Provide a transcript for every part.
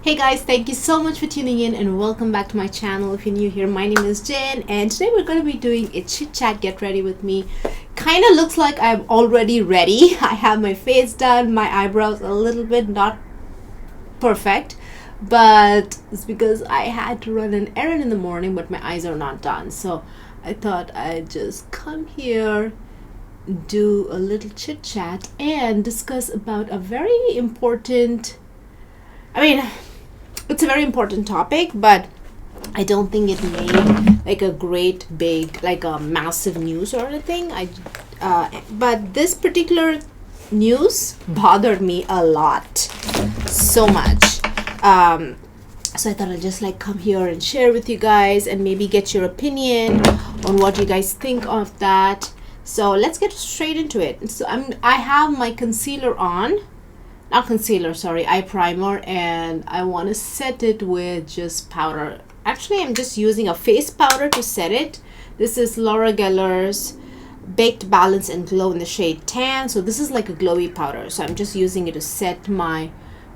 Hey guys, thank you so much for tuning in and welcome back to my channel. If you're new here, my name is Jen and today we're going to be doing a chit chat get ready with me. Kind of looks like I'm already ready. I have my face done, my eyebrows a little bit not perfect, but it's because I had to run an errand in the morning, but my eyes are not done. So I thought I'd just come here, do a little chit chat and discuss about a very important, it's a very important topic, but I don't think it made like a great big, like a massive news or anything. But this particular news bothered me a lot, so much. So I thought I'd just like come here and share with you guys and maybe get your opinion on what you guys think of that. So let's get straight into it. So I have my concealer on. Not concealer, sorry, eye primer, and I want to set it with just powder. Actually, I'm just using a face powder to set it. This is Laura Geller's Baked Balance and Glow in the shade Tan. So this is like a glowy powder. So I'm just using it to set my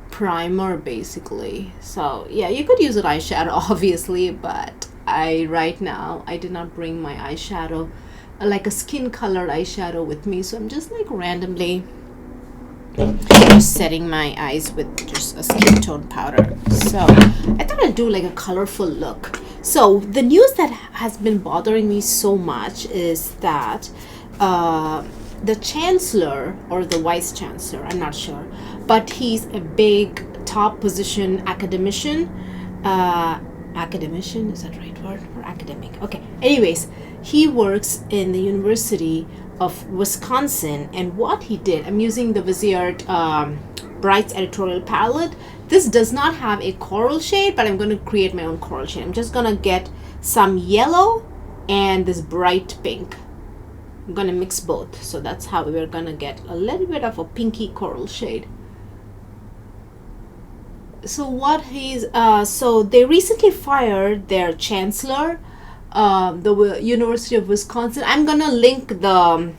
primer basically. So yeah, you could use an eyeshadow obviously, but right now I did not bring my eyeshadow, like a skin colored eyeshadow with me. So I'm just like randomly just setting my eyes with just a skin tone powder. So I thought I'd do like a colorful look. So the news that has been bothering me so much is that the chancellor or the vice chancellor, I'm not sure, but he's a big top position academician. Academician, is that the right word? Or academic? Okay, anyways, he works in the University of Wisconsin, and what he did, I'm using the Viseart Brights Editorial palette. This does not have a coral shade, but I'm going to create my own coral shade. I'm just going to get some yellow and this bright pink. I'm going to mix both, so that's how we're going to get a little bit of a pinky coral shade. So what so they recently fired their chancellor, the University of Wisconsin. I'm gonna link the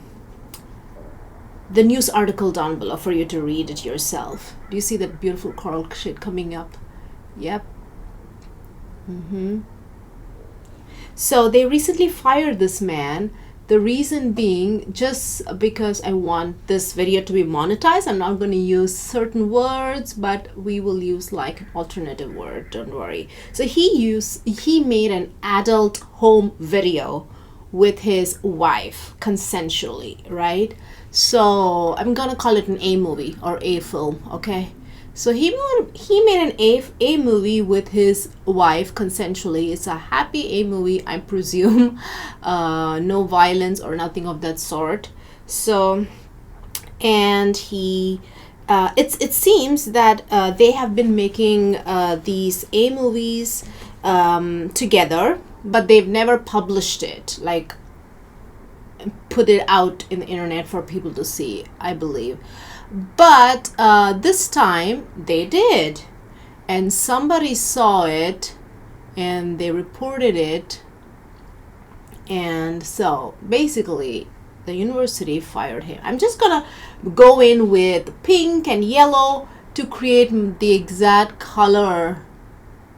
news article down below for you to read it yourself. Do you see that beautiful coral shade coming up? Yep. So they recently fired this man. The reason being, just because I want this video to be monetized, I'm not going to use certain words, but we will use like an alternative word, don't worry. So he made an adult home video with his wife consensually, right? So I'm going to call it an A movie or A film, okay? So he made an A movie with his wife consensually. It's a happy A movie, I presume. No violence or nothing of that sort. So, and it seems that they have been making these A movies together, but they've never published it, like put it out in the internet for people to see, I believe. But this time they did, and somebody saw it and they reported it, and so basically the university fired him. I'm just gonna go in with pink and yellow to create the exact color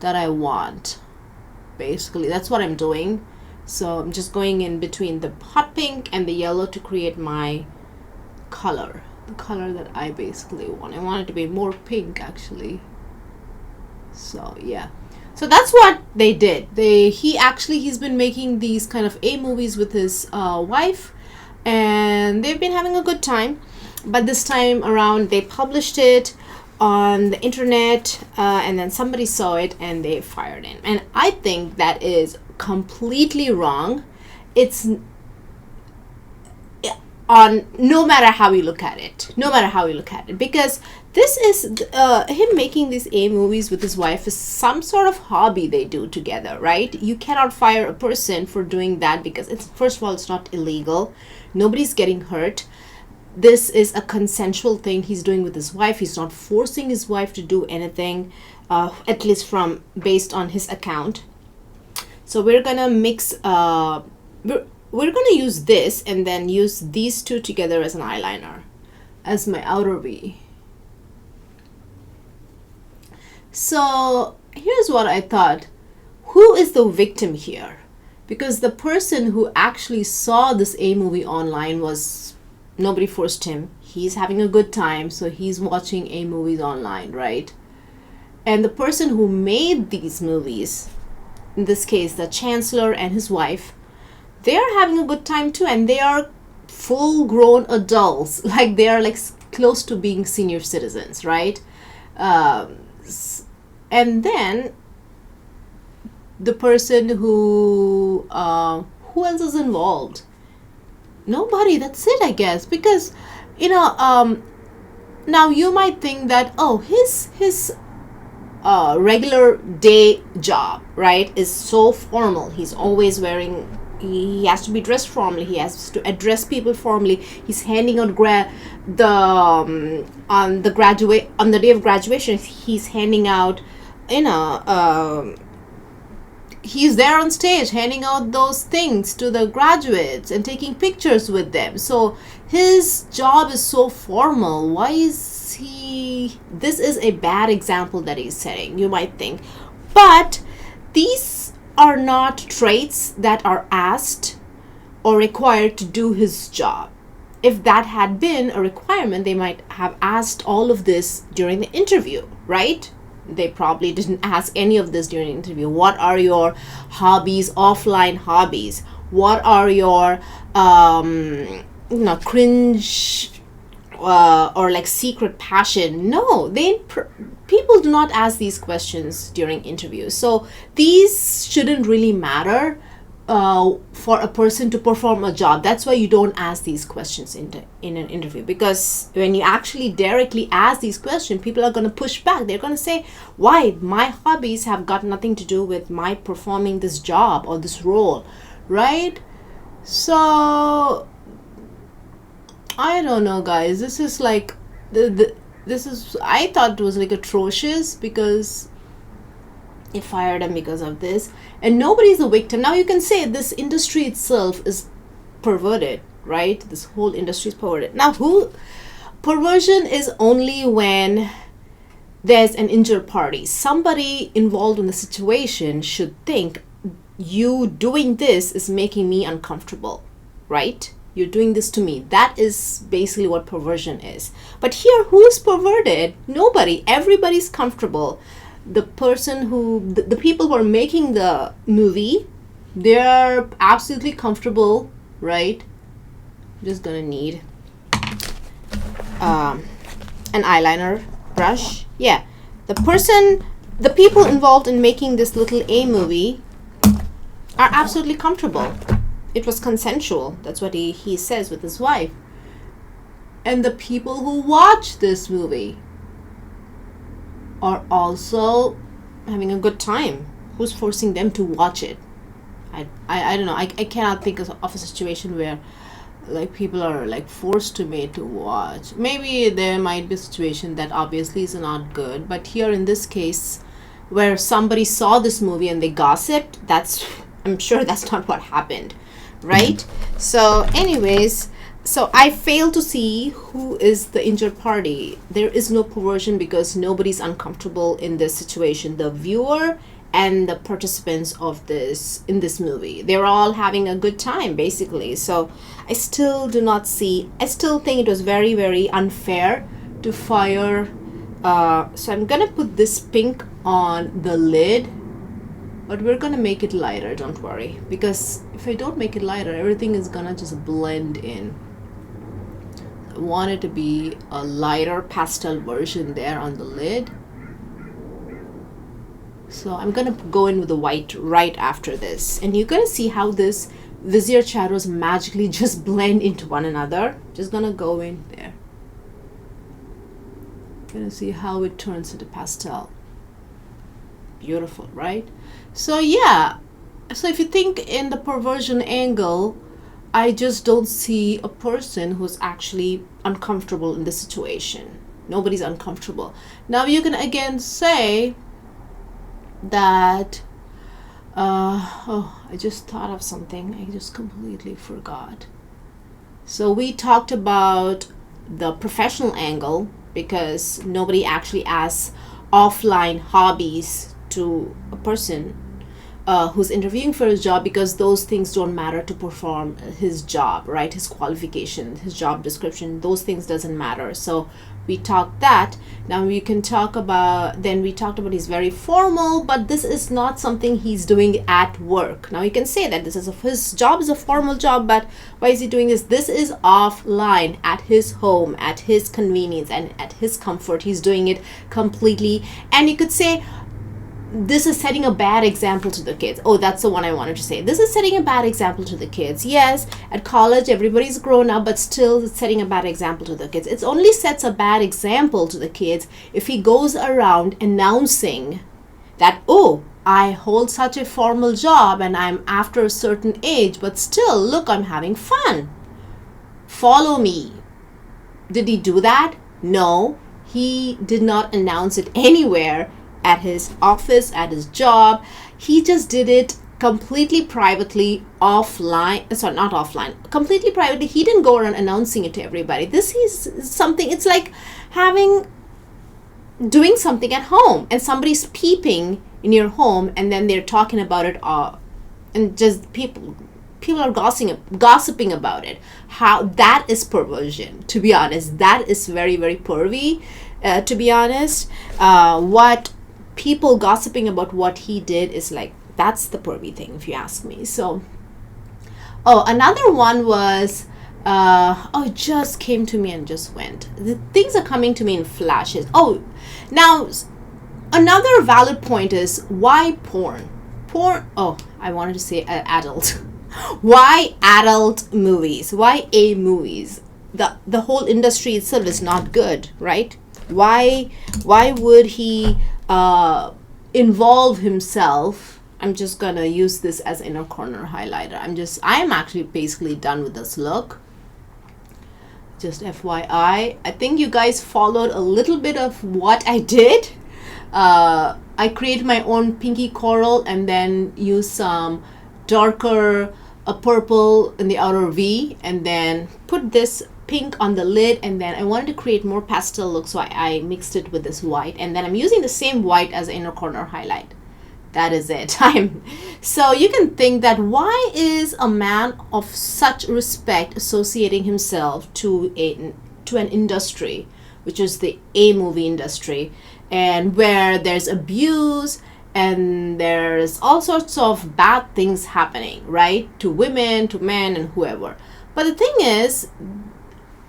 that I want. Basically that's what I'm doing. So I'm just going in between the hot pink and the yellow to create my color, the color that I basically want. I want it to be more pink actually. So yeah, so that's what they did. He's been making these kind of A movies with his wife, and they've been having a good time. But this time around they published it on the internet, and then somebody saw it and they fired him, and I think that is completely wrong. It's on no matter how you look at it, because this is him making these A movies with his wife is some sort of hobby they do together, right? You cannot fire a person for doing that because it's, first of all, it's not illegal, nobody's getting hurt. This is a consensual thing he's doing with his wife. He's not forcing his wife to do anything, at least from based on his account. So we're gonna mix we're gonna use this and then use these two together as an eyeliner, as my outer V. So here's what I thought. Who is the victim here? Because the person who actually saw this A movie online was, nobody forced him. He's having a good time, so he's watching A movies online, right? And the person who made these movies, in this case, the chancellor and his wife, they are having a good time too, and they are full-grown adults. Like, they are like close to being senior citizens, right? And then the person who else is involved? Nobody. That's it, I guess. Because now you might think that, oh, his regular day job, right, is so formal. He's always wearing, he has to be dressed formally, he has to address people formally, he's handing out on the day of graduation, he's handing out, he's there on stage handing out those things to the graduates and taking pictures with them. So his job is so formal. Why is he, this is a bad example that he's setting, you might think. But these are not traits that are asked or required to do his job. If that had been a requirement, they might have asked all of this during the interview, right? They probably didn't ask any of this during the interview. What are your hobbies, offline hobbies? What are your cringe or like secret passion? No, people do not ask these questions during interviews. So these shouldn't really matter for a person to perform a job. That's why you don't ask these questions in an interview, because when you actually directly ask these questions, people are going to push back. They're going to say, why? My hobbies have got nothing to do with my performing this job or this role, right? So I don't know, guys. This is like I thought it was like atrocious, because they fired him because of this, and nobody's a victim. Now you can say this industry itself is perverted, right? This whole industry is perverted. Now, perversion is only when there's an injured party. Somebody involved in the situation should think, you doing this is making me uncomfortable, right? You're doing this to me. That is basically what perversion is. But here, who's perverted? Nobody. Everybody's comfortable. The people who are making the movie, they're absolutely comfortable, right? I'm just gonna need an eyeliner brush. Yeah, the people involved in making this little A movie are absolutely comfortable. It was consensual. That's what he says with his wife. And the people who watch this movie are also having a good time. Who's forcing them to watch it? I don't know. I cannot think of a situation where like people are like forced to made to watch. Maybe there might be a situation that obviously is not good, but here in this case where somebody saw this movie and they gossiped, I'm sure that's not what happened, right? So anyways, so I fail to see who is the injured party. There is no perversion because nobody's uncomfortable in this situation. The viewer and the participants of this movie, they're all having a good time basically. So I still think it was very, very unfair to fire. So I'm gonna put this pink on the lid, but we're gonna make it lighter, don't worry, because if I don't make it lighter, everything is gonna just blend in. I want it to be a lighter pastel version there on the lid. So I'm gonna go in with the white right after this, and you're gonna see how this Viseart shadows magically just blend into one another. Just gonna go in there. Gonna see how it turns into pastel. Beautiful, right? So yeah, so if you think in the perversion angle, I just don't see a person who's actually uncomfortable in this situation. Nobody's uncomfortable. Now you can again say that I just thought of something. I just completely forgot. So we talked about the professional angle, because nobody actually asks, offline hobbies to a person who's interviewing for his job, because those things don't matter to perform his job, right? His qualification, his job description, those things doesn't matter. So we talked that. Now we can talk about, then we talked about he's very formal, but this is not something he's doing at work. Now you can say that this is his job is a formal job, but why is he doing this? This is offline, at his home, at his convenience, and at his comfort. He's doing it completely. And you could say, this is setting a bad example to the kids. Oh, that's the one I wanted to say. This is setting a bad example to the kids. Yes, at college, everybody's grown up, but still it's setting a bad example to the kids. It only sets a bad example to the kids if he goes around announcing that, oh, I hold such a formal job and I'm after a certain age, but still, look, I'm having fun. Follow me. Did he do that? No, he did not announce it anywhere. At his office, at his job. He just did it completely privately, offline. Sorry, not offline. Completely privately. He didn't go around announcing it to everybody. This is something, it's like doing something at home and somebody's peeping in your home and then they're talking about it and just people are gossiping about it. How that is perversion, to be honest. That is very, very pervy, to be honest. What people gossiping about what he did is like, that's the pervy thing, if you ask me. So, another one was, it just came to me and just went. The things are coming to me in flashes. Now, another valid point is, why porn? I wanted to say adult. Why adult movies? Why A movies? The whole industry itself is not good, right? Why would he involve himself? I'm just gonna use this as inner corner highlighter. I'm actually basically done with this look. Just FYI, I think you guys followed a little bit of what I did. I created my own pinky coral and then used some darker purple in the outer V, and then put this pink on the lid, and then I wanted to create more pastel look, so I mixed it with this white, and then I'm using the same white as inner corner highlight. That is it. So you can think that, why is a man of such respect associating himself to an industry, which is the A movie industry, and where there's abuse and there's all sorts of bad things happening, right? To women, to men, and whoever. But the thing is,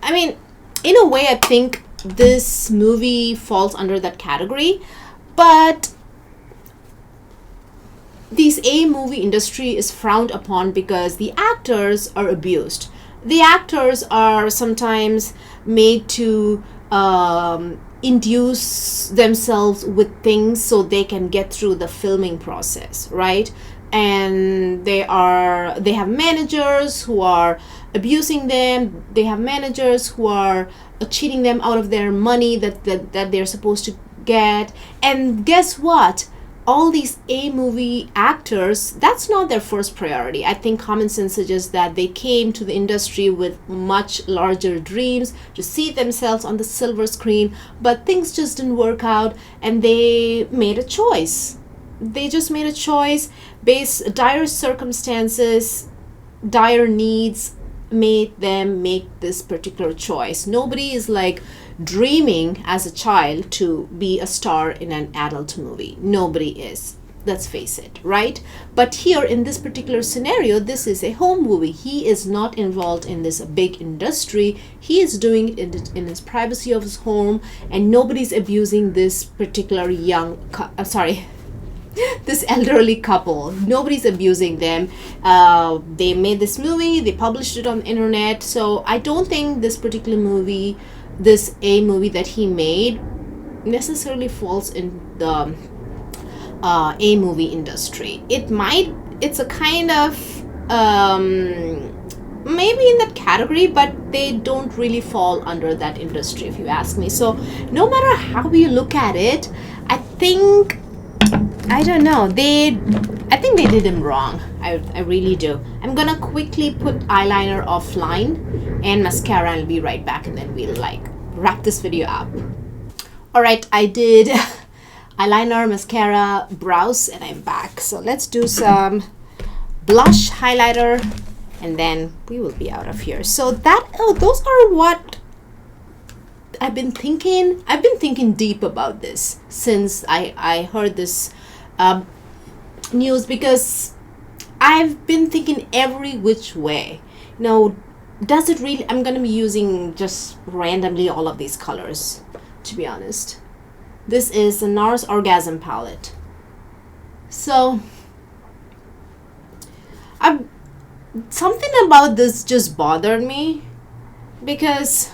I mean, in a way, I think this movie falls under that category, but this A movie industry is frowned upon because the actors are abused. The actors are sometimes made to induce themselves with things so they can get through the filming process, right? And they have managers who are abusing them. They have managers who are cheating them out of their money that they're supposed to get. And guess what? All these A movie actors, that's not their first priority. I think common sense suggests that they came to the industry with much larger dreams to see themselves on the silver screen, but things just didn't work out, and they made a choice. They just made a choice based dire circumstances, dire needs made them make this particular choice. Nobody is like dreaming as a child to be a star in an adult movie. Nobody is. Let's face it, right? But here in this particular scenario, this is a home movie. He is not involved in this big industry. He is doing it in his privacy of his home, and nobody's abusing this particular this elderly couple. Nobody's abusing them. They made this movie, they published it on the internet. So I don't think this particular movie, this A movie that he made, necessarily falls in the A movie industry. It's a kind of maybe in that category, but they don't really fall under that industry, if you ask me. So no matter how you look at it, I don't know. I think they did him wrong. I really do. I'm gonna quickly put eyeliner offline and mascara, and I'll be right back, and then we'll wrap this video up. Alright, I did eyeliner, mascara, brows, and I'm back. So let's do some blush, highlighter, and then we will be out of here. So those are what I've been thinking. I've been thinking deep about this since I heard this news, because I've been thinking every which way. Does it really? I'm gonna be using just randomly all of these colors, to be honest. This is the Nars Orgasm palette. So something about this just bothered me, because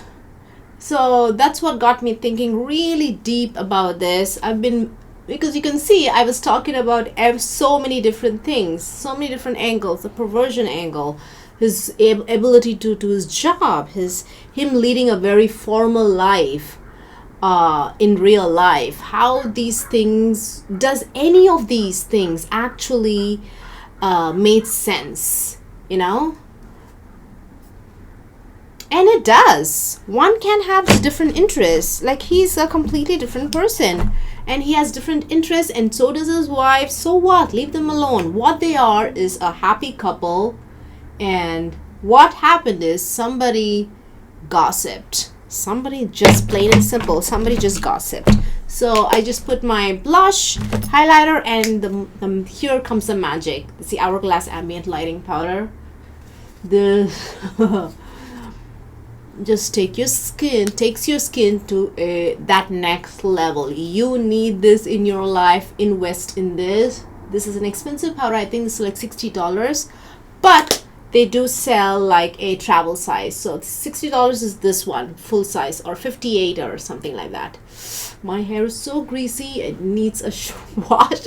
that's what got me thinking really deep about this. Because you can see I was talking about so many different things, so many different angles, the perversion angle, his ability to do his job, him leading a very formal life in real life. How these things, does any of these things actually made sense, And it does. One can have different interests. Like, he's a completely different person, and he has different interests, and so does his wife. So what? Leave them alone. What they are is a happy couple, and what happened is somebody gossiped. Somebody, just plain and simple, somebody just gossiped. So I just put my blush, highlighter, and here comes the magic. It's the Hourglass Ambient Lighting Powder. Just takes your skin to that next level. You need this in your life. Invest in this. This is an expensive powder. I think this is like $60, but they do sell like a travel size. So $60 is this one, full size, or $58 or something like that. My hair is so greasy, it needs a wash.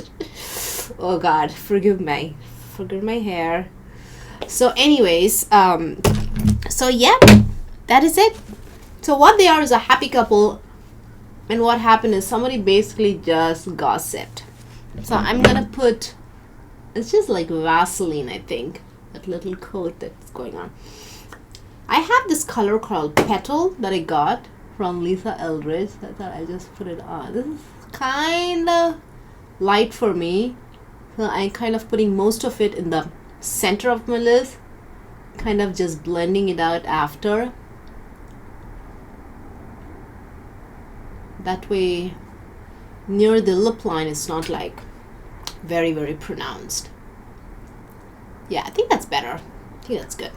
Oh God, forgive my hair. So anyways, so yeah, that is it. So what they are is a happy couple, and what happened is somebody basically just gossiped. So I'm gonna put, it's just like Vaseline, I think, that little coat that's going on. I have this color called Petal that I got from Eldridge. I thought I just put it on. This is kind of light for me, so I'm kind of putting most of it in the center of my lid, kind of just blending it out after. That way, near the lip line, it's not like very, very pronounced. Yeah, I think that's better. I think that's good.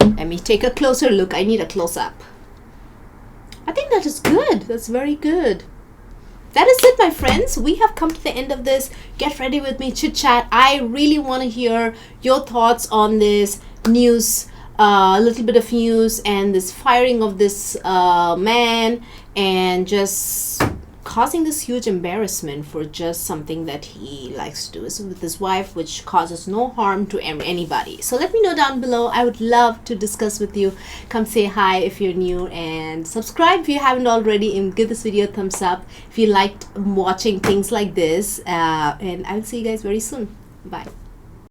Let me take a closer look. I need a close-up. I think that is good. That's very good. That is it, my friends. We have come to the end of this. Get ready with me, chit chat. I really want to hear your thoughts on this news, a little bit of news, and this firing of this man, and just causing this huge embarrassment for just something that he likes to do with his wife, which causes no harm to anybody. So let me know down below. I would love to discuss with you. Come say hi if you're new, and subscribe if you haven't already, and give this video a thumbs up if you liked watching things like this, and I'll see you guys very soon. Bye.